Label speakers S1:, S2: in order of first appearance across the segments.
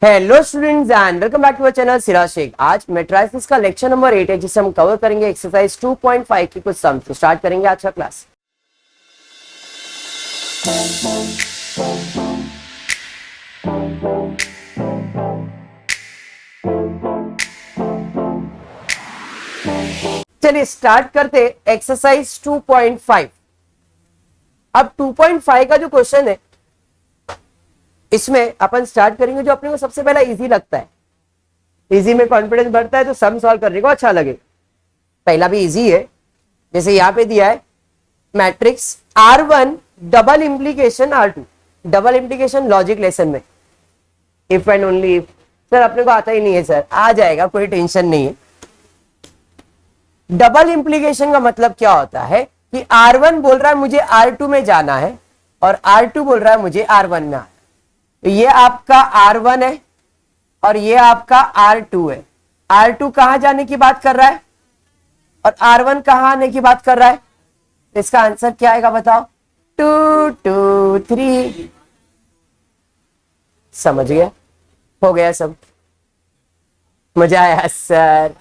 S1: Hello students and welcome back to our channel Siraj Shaikh. आज matrices का lecture number 8 है जिसे हम कवर करेंगे एक्सरसाइज 2.5 की कुछ सम्स। तो स्टार्ट करेंगे आज का क्लास। चलिए स्टार्ट करते एक्सरसाइज 2.5। अब 2.5 का जो क्वेश्चन है इसमें अपन स्टार्ट करेंगे जो अपने को सबसे पहला इजी लगता है। इजी में कॉन्फिडेंस बढ़ता है तो सम सॉल्व करने को अच्छा लगे। पहला भी इजी है, जैसे यहां पे दिया है matrix R1 double implication R2। Double implication logic lesson में if and only if. Sir अपने को आता ही नहीं है सर, आ जाएगा, कोई टेंशन नहीं है। डबल इंप्लीकेशन का मतलब क्या होता है कि R1 बोल रहा है मुझे R2 में जाना है और R2 बोल रहा है मुझे R1 में आना है। तो ये आपका R1 है और ये आपका R2 है। R2 कहां जाने की बात कर रहा है और R1 कहां आने की बात कर रहा है। तो इसका आंसर क्या आएगा बताओ? 2 2 3। समझ गया? हो गया सब? मजा आया सर?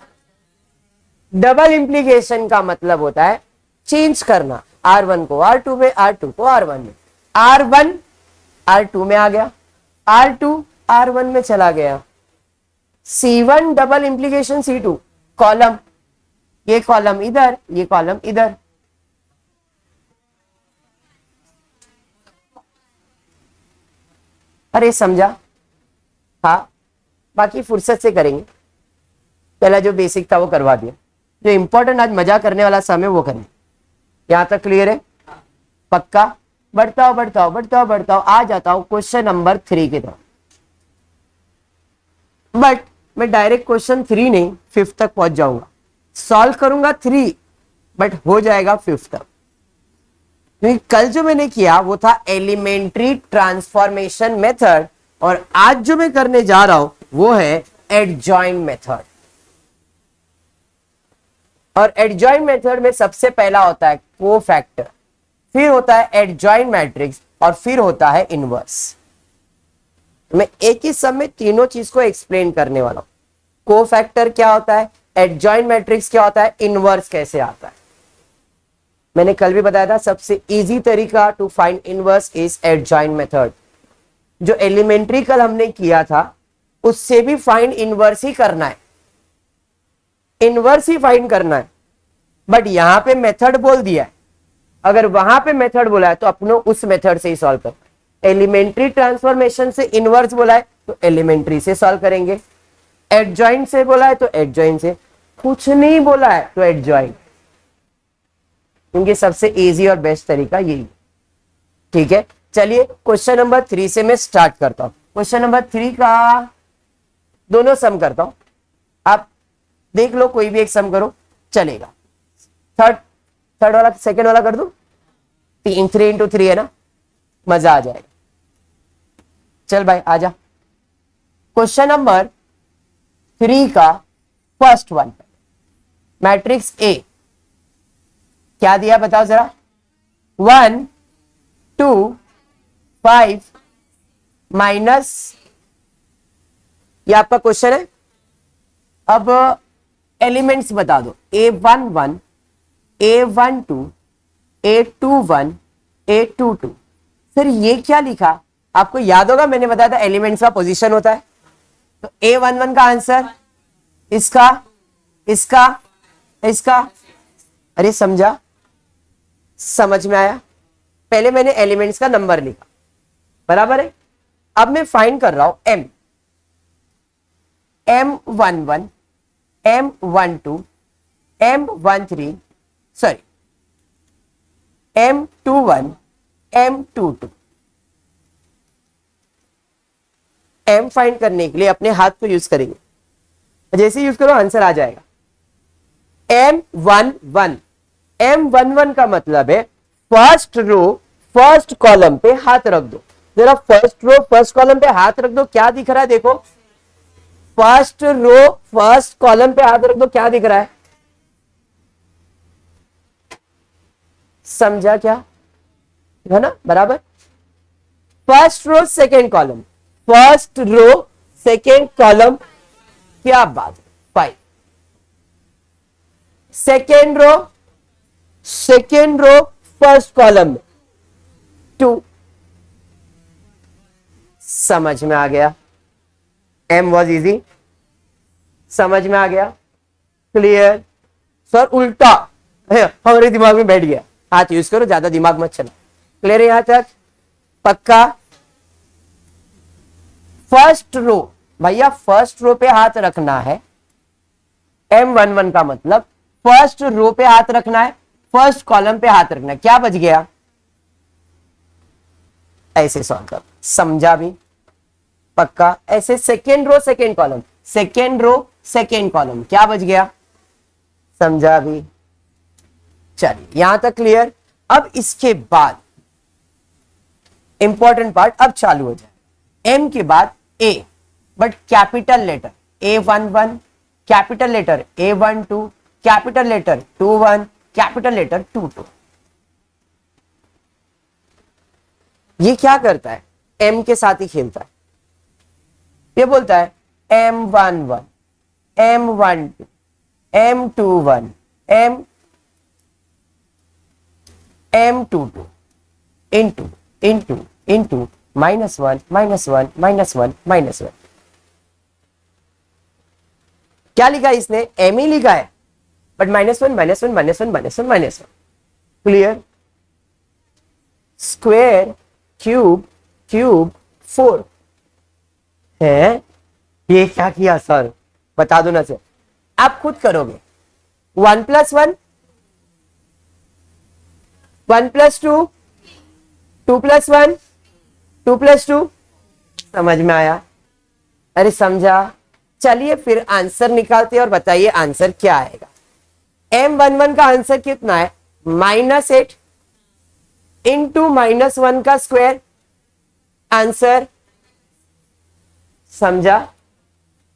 S1: डबल इंप्लीकेशन का मतलब होता है चेंज करना, R1 को R2 में, R2 को R1 में। R1 R2 में आ गया, R2 R1 में चला गया। C1 double implication C2, column, ये कॉलम इधर, ये कॉलम इधर। अरे समझा? हाँ, बाकी फुर्सत से करेंगे। पहला जो बेसिक था वो करवा दिया, जो इंपॉर्टेंट आज मजा करने वाला समय वो करें। यहां तक क्लियर है? पक्का? बढ़ता हो बढ़ता हो बढ़ता हो बढ़ता हो, आ जाता हूं क्वेश्चन नंबर 3 की तरफ। बट मैं डायरेक्ट क्वेश्चन 3 नहीं 5 तक पहुंच जाऊंगा। सॉल्व करूंगा 3 बट हो जाएगा 5 तक। क्योंकि कल जो मैंने किया वो था एलिमेंट्री ट्रांसफॉर्मेशन मेथड और आज जो मैं करने जा रहा हूं वो है एडजॉइन मेथड। और एडजॉइन मेथड में सबसे पहला होता है कोफैक्टर, फिर होता है एडजॉइन मैट्रिक्स और फिर होता है इनवर्स। मैं एक ही समय तीनों चीज को एक्सप्लेन करने वाला हूं। कोफैक्टर क्या होता है, एडजॉइन मैट्रिक्स क्या होता है, इनवर्स कैसे आता है। मैंने कल भी बताया था सबसे इजी तरीका to find inverse is adjoint method. जो एलिमेंट्री कल हमने किया था उससे भी फाइंड इनवर्स ही करना है, इनवर्स ही फाइंड करना है। बट यहां पे मेथड बोल दिया है, अगर वहां पे मेथड बोला है तो अपनों उस मेथड से ही सॉल्व करना। एलिमेंट्री ट्रांसफॉर्मेशन से इनवर्स बोला है तो एलिमेंट्री से सॉल्व करेंगे, एडजॉइन से बोला है तो एडजॉइन से, कुछ नहीं बोला है तो एडजॉइन, क्योंकि सबसे इजी और बेस्ट तरीका यही। ठीक है, चलिए क्वेश्चन नंबर 3 से मैं स्टार्ट करता हूं। क्वेश्चन नंबर 3 का दोनों सम करता हूं, आप देख लो, कोई भी एक सम करो चलेगा। थर्ड वाला सेकंड वाला कर दो, 3 इंटू 3 है ना, मजा आ जाएगा। चल भाई आजा। क्वेश्चन नंबर 3 का फर्स्ट वन, मैट्रिक्स ए क्या दिया बताओ जरा। 1 2 5 माइनस, ये आपका क्वेश्चन है। अब एलिमेंट्स बता दो, A11 A12 A21 A22। Sir ये क्या लिखा? आपको याद होगा मैंने बताया था एलिमेंट्स का पोजीशन होता है। तो A11 का आंसर इसका इसका इसका। अरे समझा? समझ में आया? पहले मैंने एलिमेंट्स का नंबर लिखा, बराबर है। अब मैं फाइंड कर रहा हूं M11 M12 M13 sorry M21 M22। M find करने के लिए अपने हाथ को यूज करेंगे, जैसे यूज करो आंसर आ जाएगा। M11 M11 का मतलब है फर्स्ट रो फर्स्ट कॉलम पे हाथ रख दो। जरा फर्स्ट रो फर्स्ट कॉलम पे हाथ रख दो, क्या दिख रहा है देखो। फर्स्ट रो फर्स्ट कॉलम पे हाथ रख दो, क्या दिख रहा है? समझा क्या? है ना, बराबर। First row second column, first row second column, क्या बात, 5। सेकेंड रो फर्स्ट कॉलम में 2। समझ में आ गया? एम वॉज इजी, समझ में आ गया? क्लियर? सर उल्टा हमारे दिमाग में बैठ गया, हाथ यूज करो, ज्यादा दिमाग मत चला। क्लियर है यहां तक? पक्का? फर्स्ट रो, भैया फर्स्ट रो पे हाथ रखना है। M11 का मतलब फर्स्ट रो पे हाथ रखना है, फर्स्ट कॉलम पे हाथ रखना है। क्या बच गया? ऐसे सॉल्व कर, समझा भी? पक्का? ऐसे second row second column, second row second column, क्या बच गया? समझा भी? चलिए यहां तक क्लियर। अब इसके बाद इंपॉर्टेंट पार्ट अब चालू हो जाए। एम के बाद A, but capital letter A11, capital letter A12, capital letter 21, capital letter 22। ये क्या करता है? एम के साथ ही खेलता है। ये बोलता है M11, M12, M21, M22 into into into -1 -1 -1 -1। क्या लिखा है इसने? एम ही लिखा है, but -1 -1 -1 -1 -1। Clear? Square cube cube 4 है। ये क्या किया सर? बता दो ना सर, आप खुद करोगे। 1 + 1, 1 + 2, 2 + 1, 2 + 2। समझ में आया? अरे समझा? चलिए फिर आंसर निकालते हैं और बताइए आंसर क्या आएगा। M11 का आंसर कितना है? -8 इंटू -1 का स्क्वायर, आंसर। समझा?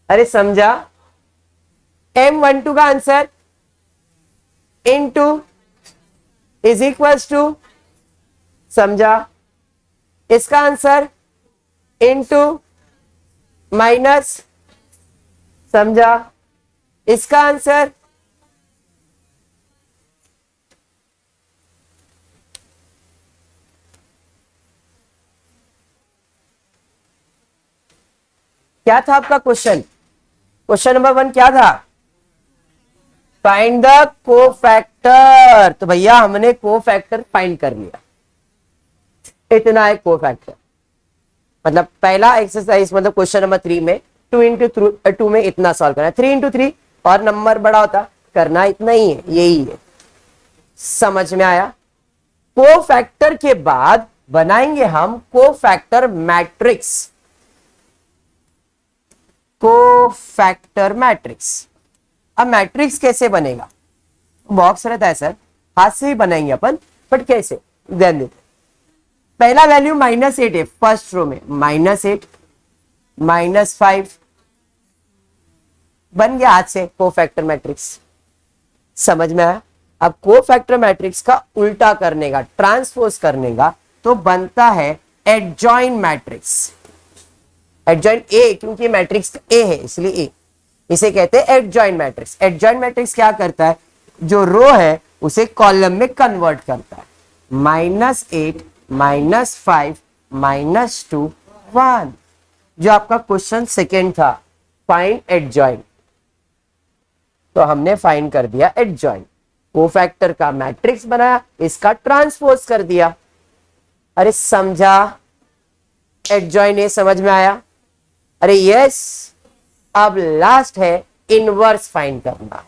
S1: अरे समझा? M12 का answer into is equals to, समझा? इसका आंसर इंटू माइनस, समझा? इसका आंसर क्या था आपका क्वेश्चन? क्वेश्चन नंबर 1 क्या था? Find the cofactor. तो भैया हमने कोफैक्टर फाइंड कर लिया। इतना है कोफैक्टर, मतलब पहला एक्सरसाइज, मतलब क्वेश्चन नंबर 3 में 2 × 2 में इतना सॉल्व करना है। 3 × 3 और नंबर बड़ा होता, करना इतना ही है, यही है। समझ में आया? कोफैक्टर के बाद बनाएंगे हम कोफैक्टर मैट्रिक्स। Cofactor matrix. अब मैट्रिक्स कैसे बनेगा? बॉक्स रहता है सर, हाथ से ही बनाएंगे अपन, बट कैसे ध्यान देते। पहला वैल्यू -8 है फर्स्ट रो में, -8 -5 बन गया हाथ से कोफैक्टर मैट्रिक्स। समझ में आया? अब कोफैक्टर मैट्रिक्स का उल्टा करने का, ट्रांसपोज करने का, तो बनता है एडजॉइन मैट्रिक्स। एडजॉइन ए, क्योंकि मैट्रिक्स ए है इसलिए ए, इसे कहते हैं एडजॉइन मैट्रिक्स। एडजॉइन मैट्रिक्स क्या करता है? जो रो है उसे कॉलम में कन्वर्ट करता है। -8 -5 -2 1, जो आपका क्वेश्चन सेकेंड था, फाइंड एडजॉइन। तो हमने फाइंड कर दिया एडजॉइन, कोफैक्टर का मैट्रिक्स बनाया, इसका ट्रांसपोज कर दिया। अरे समझा? एडजॉइन ए समझ में आया? अरे यस। अब लास्ट है इनवर्स फाइंड करना।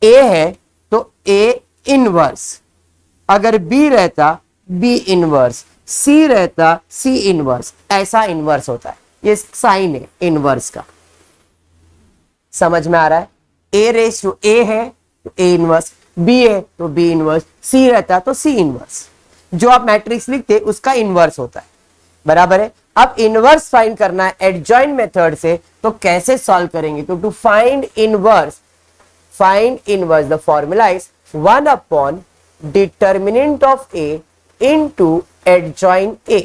S1: ए है तो ए इनवर्स, अगर बी रहता बी इनवर्स, सी रहता सी इनवर्स, ऐसा इनवर्स होता है। ये साइन है इनवर्स का। समझ में आ रहा है? ए रेस टू ए है तो ए इनवर्स, बी है तो बी इनवर्स, सी रहता तो सी इनवर्स। जो आप मैट्रिक्स लिखते उसका इनवर्स होता है, बराबर है। अब इनवर्स फाइंड करना है एडजॉइन मेथड से, तो कैसे सॉल्व करेंगे? तो to find inverse, the formula is 1 determinant of A into adjoint A.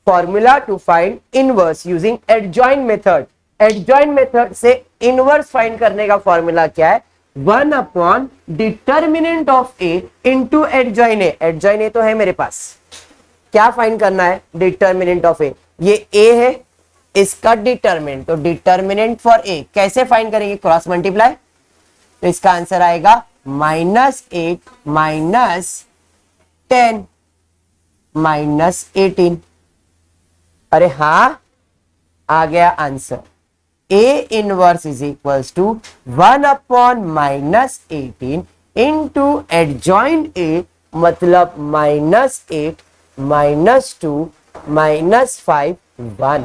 S1: Formula to find inverse using adjoint method. Adjoint method से इनवर्स फाइंड करने का फॉर्मूला क्या है? 1 upon determinant of A into adjoint A. Adjoint A तो है मेरे पास, क्या फाइंड करना है? Determinant of A. ये ए है, इसका डिटर्मिनेंट, तो डिटर्मिनेंट फॉर ए कैसे फाइंड करेंगे? Cross multiply. तो इसका आंसर आएगा -8 -10 -18। अरे हाँ, आ गया answer. A inverse is equals to 1 upon -18 into adjoint A, मतलब -8 -2 -5 1।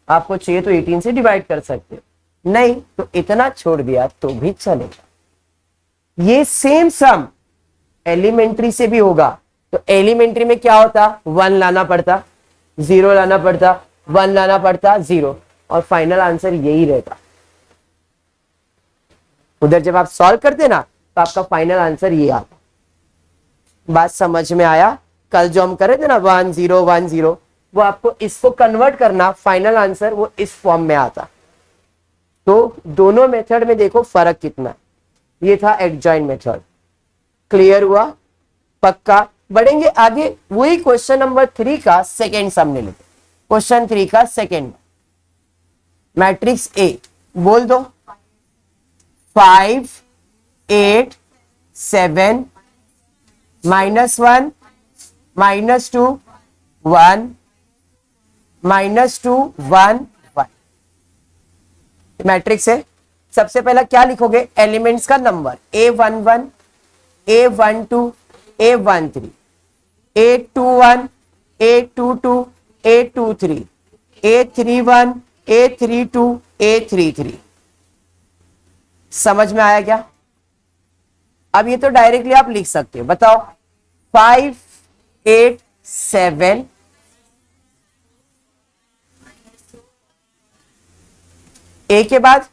S1: आपको चाहिए तो 18 से डिवाइड कर सकते हो, नहीं तो इतना छोड़ दिया तो भी चलेगा। ये सेम सम एलिमेंट्री से भी होगा। तो एलिमेंट्री में क्या होता? 1 लाना पड़ता, 0 लाना पड़ता, 1 लाना पड़ता, 0, और फाइनल आंसर यही रहता। उधर जब आप सॉल्व करते ना तो आपका फाइनल आंसर ये आता। बात समझ में आया? कल जो हम कर रहे थे ना 1 0 1 0, वो आपको इसको कन्वर्ट करना, फाइनल आंसर वो इस फॉर्म में आता। तो दोनों मेथड में देखो फर्क कितना है। ये था एडजॉइन मेथड। क्लियर हुआ? पक्का? बढ़ेंगे आगे, वही क्वेश्चन नंबर 3 का सेकेंड सम ले लेते। क्वेश्चन 3 का सेकेंड, मैट्रिक्स ए बोल दो। 5 8 7 -1 -2 1 -2 1 1 मैट्रिक्स है। सबसे पहला क्या लिखोगे? एलिमेंट्स का number A11 A12 A13 A21 A22 A23 A31 A32 A33। समझ में आया क्या? अब ये तो डायरेक्टली आप लिख सकते हो। बताओ 5 8 7 ए के बाद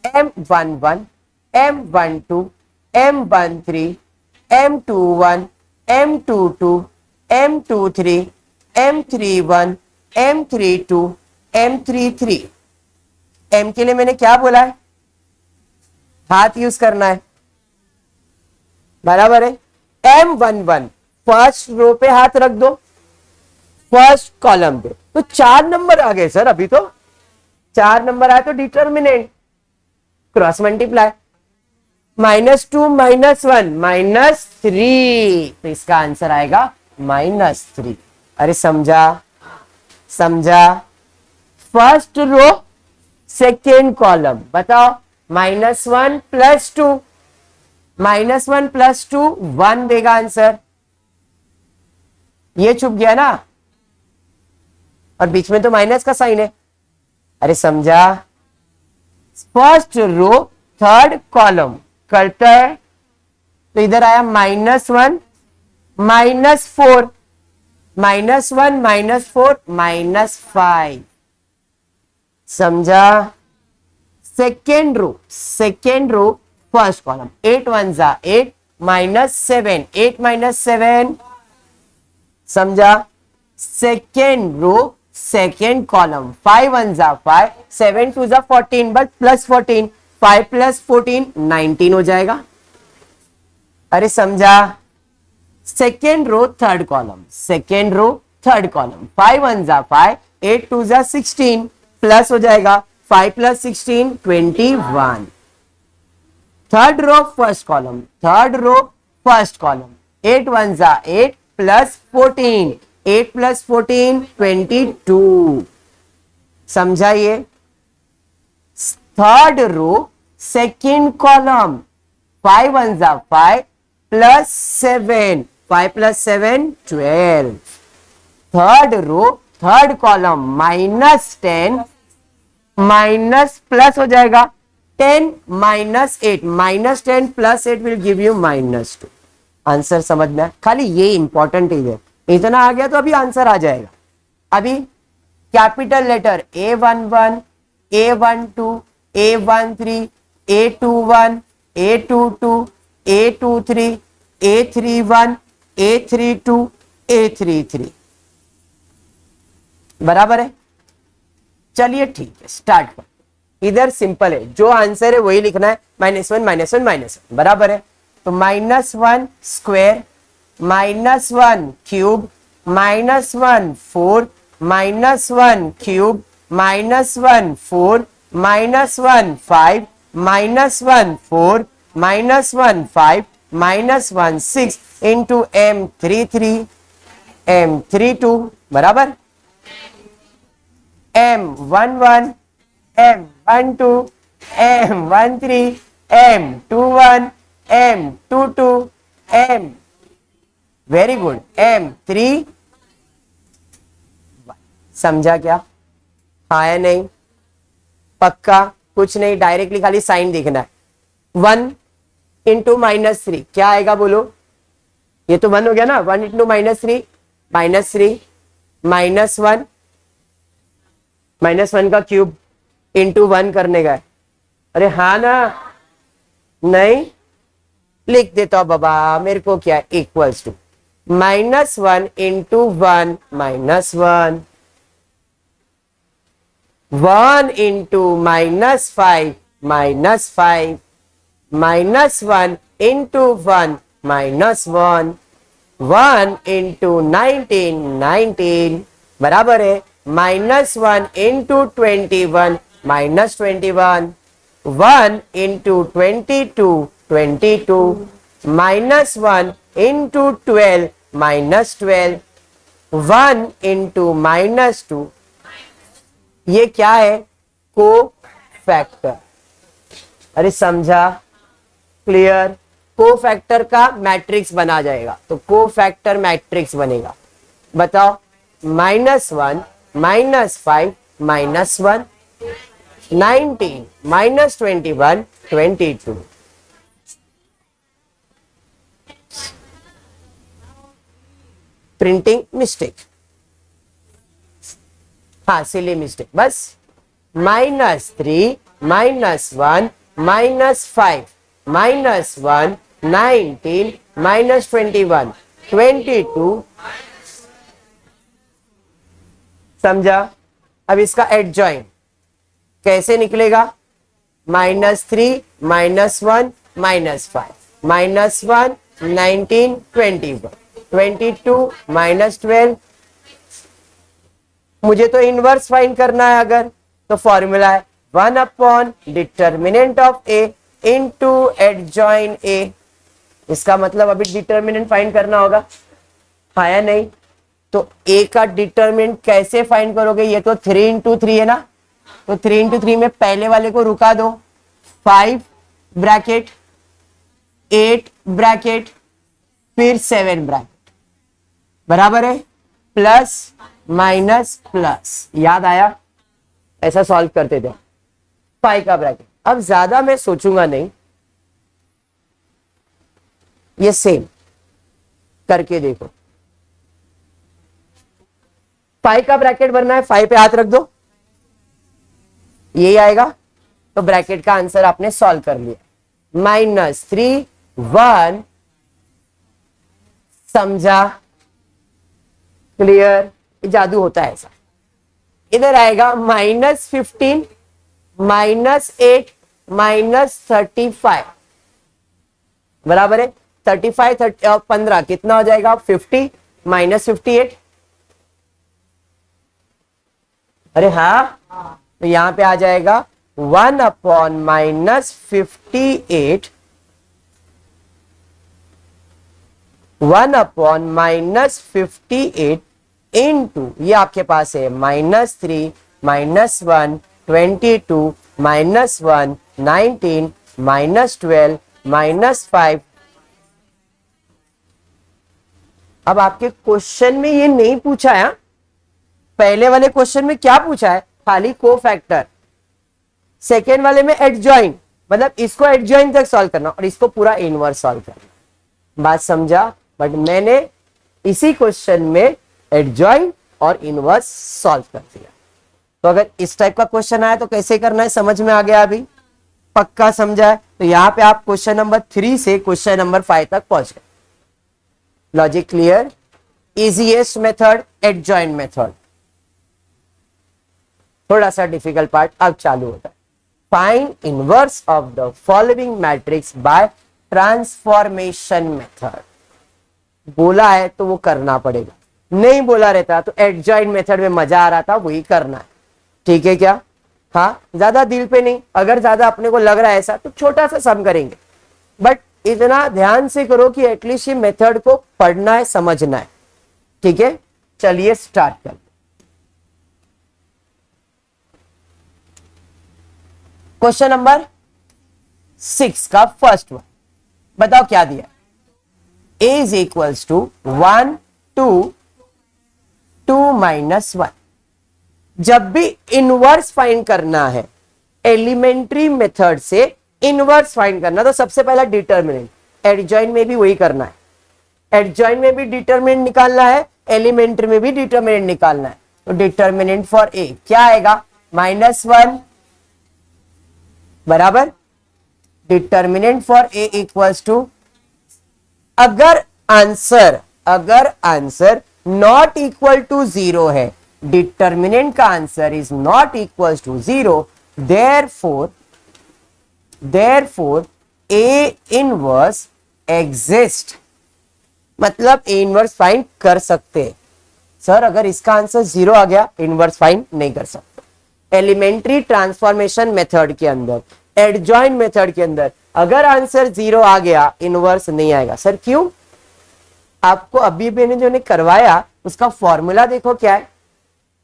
S1: M11 M12 M13 M21 M22 M23 M31 M32 M33। M के लिए मैंने क्या बोला है? हाथ यूज करना है, बराबर है। M11 फर्स्ट रो पे हाथ रख दो, फर्स्ट कॉलम पे, तो 4 नंबर आ गए सर। अभी तो 4 नंबर आए तो डिटर्मिनेंट क्रॉस मल्टीप्लाई। -2 -1 -3, तो इसका आंसर आएगा -3। अरे समझा? समझा? फर्स्ट रो सेकेंड कॉलम, बताओ -1 + 2 -1 + 2 1 देगा आंसर। ये छुप गया ना, और बीच में तो माइनस का साइन है। अरे समझा? फर्स्ट रो थर्ड कॉलम करता है, तो इधर आया -1 -4 -1 -4 -5। समझा? सेकेंड रो फर्स्ट कॉलम 8 1 जा 8 -7 8 -7। समझा? सेकेंड रो सेकेंड कॉलम 5 1 जा 5 7 2 जा 14, बट +14 5 + 14 19 हो जाएगा। अरे समझा? सेकेंड रो थर्ड कॉलम 5 1 जा 5 8 2 जा 16, प्लस हो जाएगा 5 + 16 21। थर्ड रो फर्स्ट कॉलम 8 1 जा 8 + 14 8 + 14 22। समझाइए? थर्ड रो सेकेंड कॉलम 5 1 जा 5 + 7 5 + 7 12। Third row third column -10 minus plus हो जाएगा 10 -8 -10 + 8 विल गिव यू -2। आंसर समझ में? खाली ये इंपॉर्टेंट है, इतना आ गया तो अभी आंसर आ जाएगा। अभी capital letter A11 A12 A13 A21 A22 A23 A31 A32 A33। बराबर है। चलिए ठीक है, स्टार्ट कर। इधर सिंपल है, जो आंसर है वही लिखना है, -1 -1 -1, बराबर है। तो -1 square, -1 cube, -1 4, -1 cube, -1 4, -1 5, -1 4, -1 5, -1 6 into M33 M32 बराबर M11 M12 M13 M21 M22 M, very good, M3। समझा क्या? हाँ या नहीं? पक्का? कुछ नहीं, डायरेक्टली खाली साइन देखना है। 1 इंटू -3 क्या आएगा बोलो? ये तो 1 हो गया ना। 1 इंटू -3 -3, -1, -1 का क्यूब इंटू 1 करने का है। अरे हाँ ना? नहीं लिख देता हूं बाबा, मेरे को क्या है, equals to -1 into 1 -1, 1 into -5 -5, -1 into 1 -1, 1 into 19 19 बराबर है -1 इंटू 21 -21, 1 इंटू 22 22, -1 इंटू 12 -12, 1 इंटू -2। ये क्या है? को फैक्टर। अरे समझा? क्लियर? को फैक्टर का मैट्रिक्स बना जाएगा, तो को फैक्टर मैट्रिक्स बनेगा। बताओ, -1 -5 -1, 19 -21 22। प्रिंटिंग मिस्टेक, हाँ सिली मिस्टेक, बस -3 -1 -5 -1 19 -21 22। समझा? अब इसका एडजॉइन कैसे निकलेगा? -3 -1 -5 -1 19 21 22 -12। मुझे तो इनवर्स फाइंड करना है अगर, तो फॉर्मूला है 1 upon determinant of A into adjoint A. इसका मतलब अभी डिटर्मिनेंट फाइंड करना होगा, हाँ या नहीं? तो ए का डिटर्मिनेंट कैसे फाइंड करोगे? ये तो 3 इंटू 3 है ना, तो 3 इंटू 3 में पहले वाले को रुका दो, 5 ब्रैकेट 8 ब्रैकेट फिर 7 ब्रैकेट, बराबर है प्लस माइनस प्लस। याद आया? ऐसा सॉल्व करते थे। 5 का ब्रैकेट। अब ज्यादा मैं सोचूंगा नहीं, ये सेम करके देखो। 5 का ब्रैकेट भरना है, 5 पे हाथ रख दो, यही आएगा। तो ब्रैकेट का आंसर आपने सॉल्व कर लिया, -3 1। समझा? क्लियर? जादू होता है ऐसा। इधर आएगा -15 -8 -35 बराबर है 35 30 और 15 कितना हो जाएगा? 50 -58। अरे हाँ, तो यहां पे आ जाएगा 1 अपॉन -58, 1 अपॉन -58 इंटू ये आपके पास है -3 -1 22 -1 19 -12 -5। अब आपके क्वेश्चन में ये नहीं पूछा है, पहले वाले क्वेश्चन में क्या पूछा है? खाली को फैक्टर। सेकेंड वाले में एडजॉइन, मतलब इसको एडजॉइन तक सॉल्व करना और इसको पूरा इनवर्स सॉल्व करना। बात समझा? बट मैंने इसी क्वेश्चन में एडजॉइन और इनवर्स सॉल्व कर दिया। तो अगर इस टाइप का क्वेश्चन आया तो कैसे करना है समझ में आ गया? अभी पक्का समझा है? तो यहां पे आप क्वेश्चन नंबर 3 से क्वेश्चन नंबर 5 तक पहुंच गए। Logic clear? Easiest method adjoint method. थोड़ा सा डिफिकल्ट पार्ट अब चालू होता है। Find inverse of the following matrix by transformation method. बोला है तो वो करना पड़ेगा, नहीं बोला रहता तो एडजॉइंट मेथड में मजा आ रहा था, वही करना है। ठीक है क्या? हाँ, ज्यादा दिल पे नहीं, अगर ज्यादा अपने को लग रहा है ऐसा तो छोटा सा सम करेंगे, बट इतना ध्यान से करो कि एटलीस्ट ये मेथड को पढ़ना है, समझना है। ठीक है, चलिए स्टार्ट कर। क्वेश्चन नंबर 6 का फर्स्ट वन बताओ क्या दिया। a is equals to 1 2 2 -1। जब भी इनवर्स फाइंड करना है, एलिमेंट्री मेथड से इनवर्स फाइंड करना, तो सबसे पहला डिटर्मिनेंट, एडजॉइंट में भी वही करना है। एडजॉइंट में भी डिटर्मिनेंट निकालना है, एलिमेंट्री में भी डिटर्मिनेंट निकालना है। तो डिटर्मिनेंट फॉर a क्या आएगा? -1 बराबर determinant for a equals to, अगर आंसर नॉट इक्वल टू 0 है, डिटर्मिनेंट का answer is not equal to 0, therefore a inverse exist. मतलब a इनवर्स फाइंड कर सकते हैं। सर अगर इसका आंसर 0 आ गया, इनवर्स फाइंड नहीं कर सकते। एलिमेंट्री ट्रांसफॉर्मेशन मेथड के अंदर, एडजॉइंट मेथड के अंदर अगर आंसर 0 आ गया, इनवर्स नहीं आएगा। सर क्यों? आपको अभी मैंने जो करवाया उसका फॉर्मूला देखो क्या है।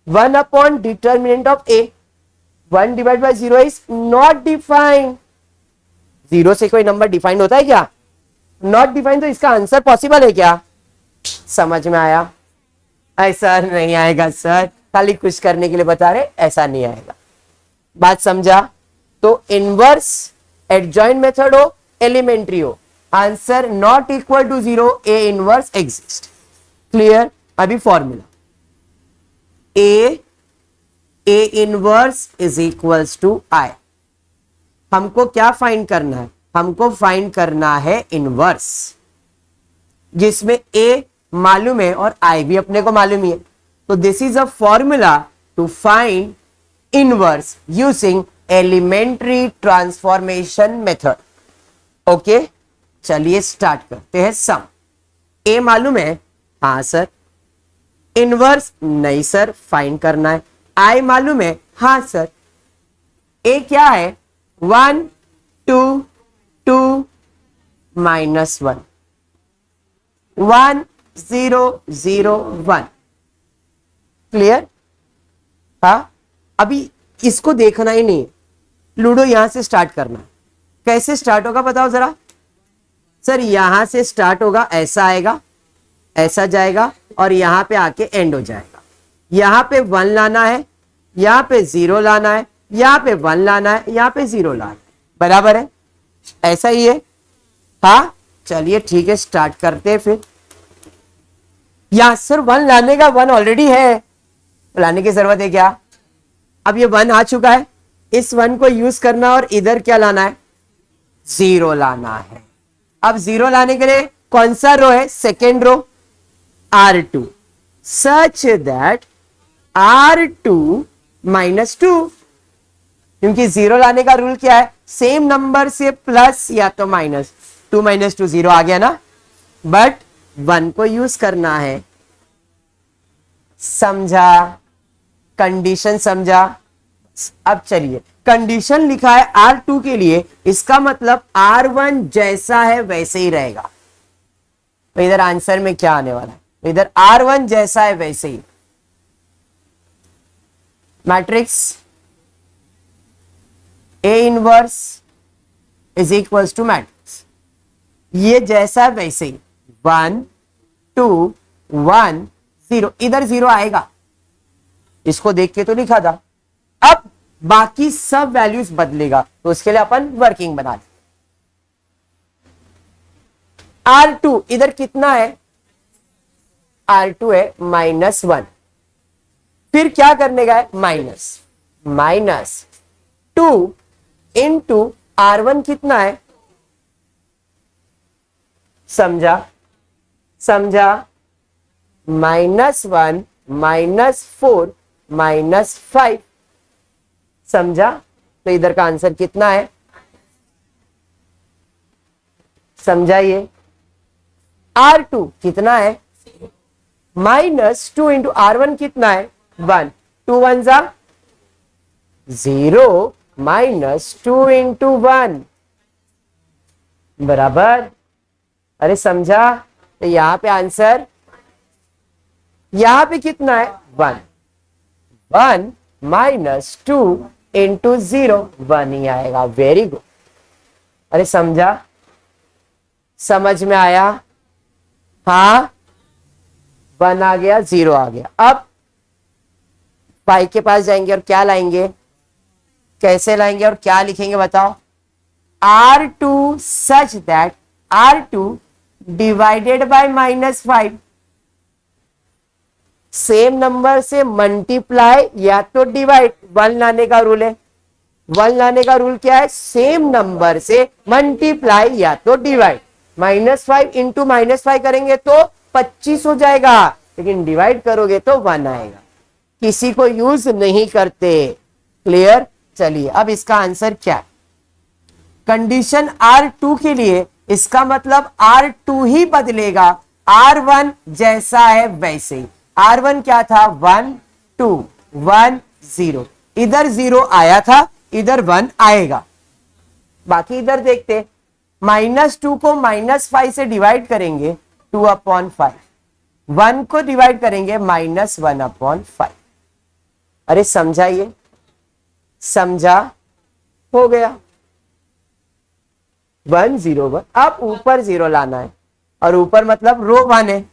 S1: 1 upon determinant of a, 1 divide by 0 is not defined. 0 से कोई नंबर डिफाइंड होता है क्या? नॉट डिफाइंड, तो इसका आंसर पॉसिबल है क्या? समझ में आया? ऐसा नहीं आएगा सर, खाली कुछ करने के लिए बता रहे, ऐसा नहीं आएगा। बात समझा? तो इनवर्स एडजॉइंट मेथड हो, एलिमेंट्री हो, answer not equal to 0, A inverse exist. Clear? अभी formula A inverse is equals to I. हमको क्या फाइंड करना है? हमको फाइंड करना है इनवर्स, जिसमें ए मालूम है और आई भी अपने को मालूम ही है। तो this is a formula to find inverse using elementary transformation method. Okay, चलिए स्टार्ट करते हैं सम। ए मालूम है? हाँ सर। इनवर्स नहीं सर, फाइंड करना है। आई मालूम है? हाँ सर। ए क्या है? 1 2 2 -1, 1 0 0 1। क्लियर? हाँ, अभी इसको देखना ही नहीं, लूडो यहां से स्टार्ट करना है। कैसे स्टार्ट होगा बताओ जरा। सर यहां से स्टार्ट होगा, ऐसा आएगा, ऐसा जाएगा और यहां पे आके एंड हो जाएगा। यहां पे 1 लाना है, यहां पे 0 लाना है, यहां पे 1 लाना है, यहां पे 0 लाना है। बराबर है? ऐसा ही है। हाँ, चलिए ठीक है, स्टार्ट करते हैं फिर। यहां सर 1 लाने का 1 ऑलरेडी है, लाने की जरूरत है क्या? अब ये 1 आ चुका है, इस 1 को यूज करना और इधर क्या लाना है? 0 लाना है। अब 0 लाने के लिए कौन सा रो है? Second row, R2, such that R2 -2। क्योंकि 0 लाने का रूल क्या है? सेम नंबर से प्लस या तो माइनस। 2 - 2 0 आ गया ना, बट 1 को यूज करना है। समझा? कंडीशन समझा? अब चलिए, कंडीशन लिखा है R2 के लिए, इसका मतलब R1 जैसा है वैसे ही रहेगा। तो इधर आंसर में क्या आने वाला है? इधर R1 जैसा है वैसे ही। Matrix A inverse is equals to matrix, ये जैसा है वैसे ही 1 2 1 0। इधर 0 आएगा, इसको देख के तो लिखा था। अब बाकी सब वैल्यूज बदलेगा, तो उसके लिए अपन वर्किंग बना दें। R2 इधर कितना है? R2 है -1। फिर क्या करने का है? -2 इंटू R1 कितना है? समझा? समझा? -1 -4 -5। समझा? तो इधर का आंसर कितना है समझाइए। R2 कितना है -2 इंटू R1 कितना है 1, 2 1 जा 0 -2 इंटू 1 बराबर। अरे समझा? तो यहां पे आंसर यहां पे कितना है 1, 1 -2 इंटू 0 1 ही आएगा। Very good. अरे समझा? समझ में आया? हाँ 1 आ गया 0 आ गया। अब 5 के पास जाएंगे और क्या लाएंगे, कैसे लाएंगे और क्या लिखेंगे बताओ। R2 such that R2 divided by -5, same number से मल्टीप्लाई या तो डिवाइड। 1 लाने का रूल है, 1 लाने का रूल क्या है, सेम नंबर से मल्टीप्लाई या तो डिवाइड। -5 इंटू -5 करेंगे तो 25 हो जाएगा, लेकिन डिवाइड करोगे तो 1 आएगा। किसी को यूज नहीं करते। क्लियर? चलिए अब इसका आंसर क्या, कंडीशन R2 के लिए इसका मतलब R2 ही बदलेगा, R1 जैसा है वैसे ही। R1 क्या था 1 2 1 0, इधर 0 आया था, इधर 1 आएगा। बाकी इधर देखते, -2 को -5 से डिवाइड करेंगे 2/5, 1 को डिवाइड करेंगे -1/5। अरे समझाइए, समझा? हो गया 1 0 1। अब ऊपर 0 लाना है, और ऊपर मतलब रो 1 है,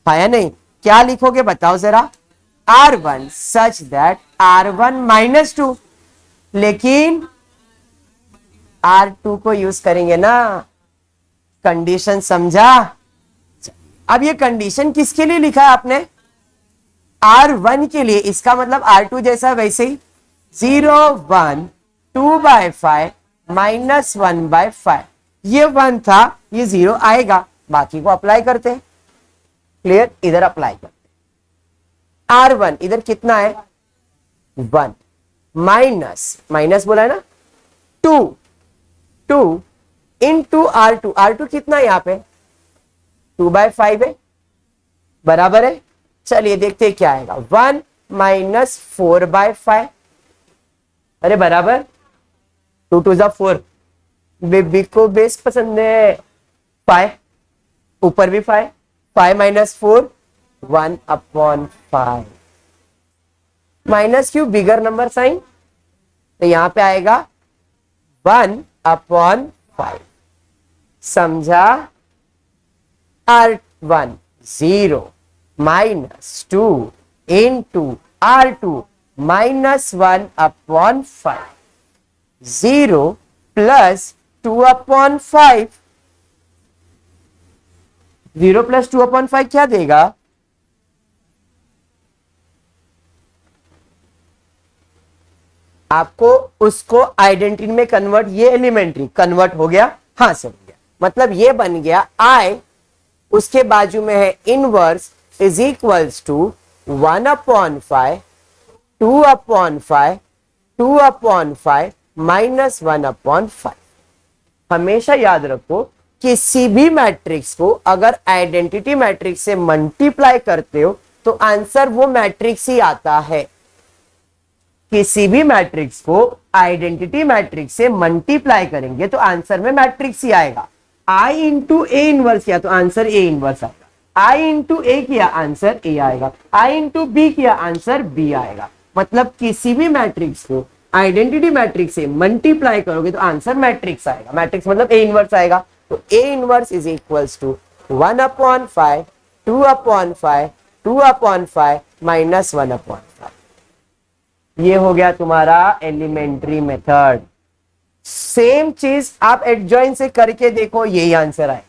S1: या नहीं? क्या लिखोगे बताओ जरा। R1 सच दैट R1 -2, लेकिन R2 को यूज करेंगे ना। कंडीशन समझा? अब ये कंडीशन किसके लिए लिखा है आपने, R1 के लिए। इसका मतलब R2 जैसा वैसे ही 0 1 2/5 -1/5, ये 1 था, ये 0 आएगा। बाकी को अप्लाई करते हैं। क्लियर? इधर अप्लाई करते हैं। R1 इधर कितना है 1 माइनस बोला है ना 2 इंटू R2, R2 कितना है यहाँ पे 2/5 है, बराबर है। चलिए देखते हैं क्या आएगा, 1 -4/5। अरे बराबर 2 2 4, बेबी को बेस पसंद है 5, ऊपर भी 5, 5 - 4 1/5। माइनस क्यों, बिगर नंबर साइन, तो यहां पे आएगा 1/5। समझा? R1 0 -2 into R2 -1/5, 0 plus 2/5, 0 plus 2/5 क्या देगा, आपको उसको आइडेंटिटी में कन्वर्ट, ये एलिमेंट्री कन्वर्ट हो गया। हाँ सर, मतलब ये बन गया I, उसके बाजू में है इनवर्स इज इक्वल्स टू 1/5 2/5 2/5 -1/5। हमेशा याद रखो, किसी भी मैट्रिक्स को अगर आइडेंटिटी मैट्रिक्स से मल्टीप्लाई करते हो तो आंसर वो मैट्रिक्स ही आता है। किसी भी मैट्रिक्स को आइडेंटिटी मैट्रिक्स से मल्टीप्लाई करेंगे तो आंसर में मैट्रिक्स ही आएगा। I इंटू ए इनवर्स किया तो आंसर ए इनवर्स आएगा, I इंटू ए किया आंसर ए आएगा, I इंटू बी किया आंसर बी आएगा। मतलब किसी भी मैट्रिक्स को आइडेंटिटी मैट्रिक्स से मल्टीप्लाई करोगे तो आंसर मैट्रिक्स आएगा। मैट्रिक्स मतलब ए इनवर्स आएगा। तो A inverse is equals to 1/5 2/5 2/5 -1/5। ये हो गया तुम्हारा एलिमेंट्री मेथड। सेम चीज आप एडजॉइन से करके देखो, यही आंसर आए।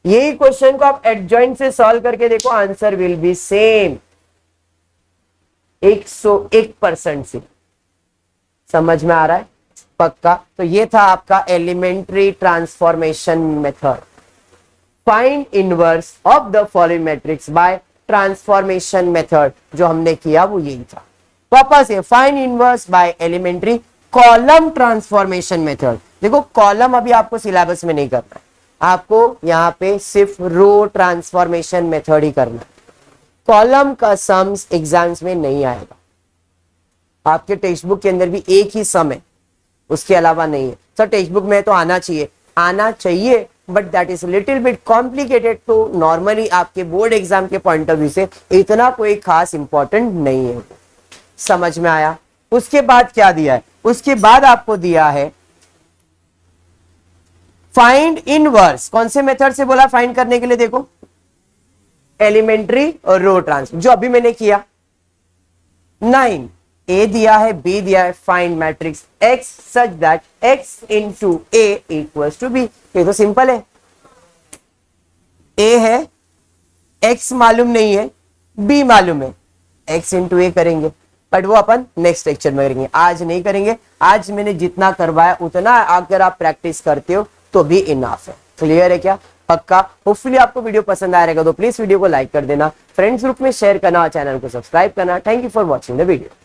S1: यही क्वेश्चन को आप एडजॉइन से सॉल्व करके देखो, आंसर विल बी सेम 101% से। समझ में आ रहा है? पक्का? तो ये था आपका elementary transformation method. Find inverse of the following matrix by transformation method. जो हमने किया वो यही था। वापस से find inverse by elementary column transformation method. देखो कॉलम अभी आपको सिलेबस में नहीं करना है, आपको यहाँ पे सिर्फ रो ट्रांसफॉर्मेशन मेथड ही करना है। कॉलम का सम्स एग्जाम्स में नहीं आएगा, आपके टेक्स्ट बुक के अंदर भी एक ही सम है, उसके अलावा नहीं है। सर टेक्स्ट बुक में तो आना चाहिए but that is little bit complicated. तो नॉर्मली आपके बोर्ड एग्जाम के पॉइंट ऑफ व्यू से इतना कोई खास इंपॉर्टेंट नहीं है। समझ में आया? उसके बाद क्या दिया है? उसके बाद आपको दिया है फाइंड इनवर्स। कौन से मेथड से बोला फाइंड करने के लिए? देखो एलिमेंट्री और रो ट्रांसफॉर्म, जो अभी मैंने किया। 9 ए दिया है, बी दिया है, find matrix X such that X into A equals to B. ये तो सिंपल है, ए है, एक्स मालूम नहीं है, बी मालूम है, एक्स इंटू ए करेंगे, बट वो अपन नेक्स्ट लेक्चर में करेंगे, आज नहीं करेंगे। आज मैंने जितना करवाया उतना अगर आप प्रैक्टिस करते हो तो भी इनफ है। क्लियर है क्या? पक्का। होपफुली आपको वीडियो पसंद आएगा तो प्लीज वीडियो को लाइक कर देना, फ्रेंड्स ग्रुप में शेयर करना और चैनल को सब्सक्राइब करना। Thank you for watching the video.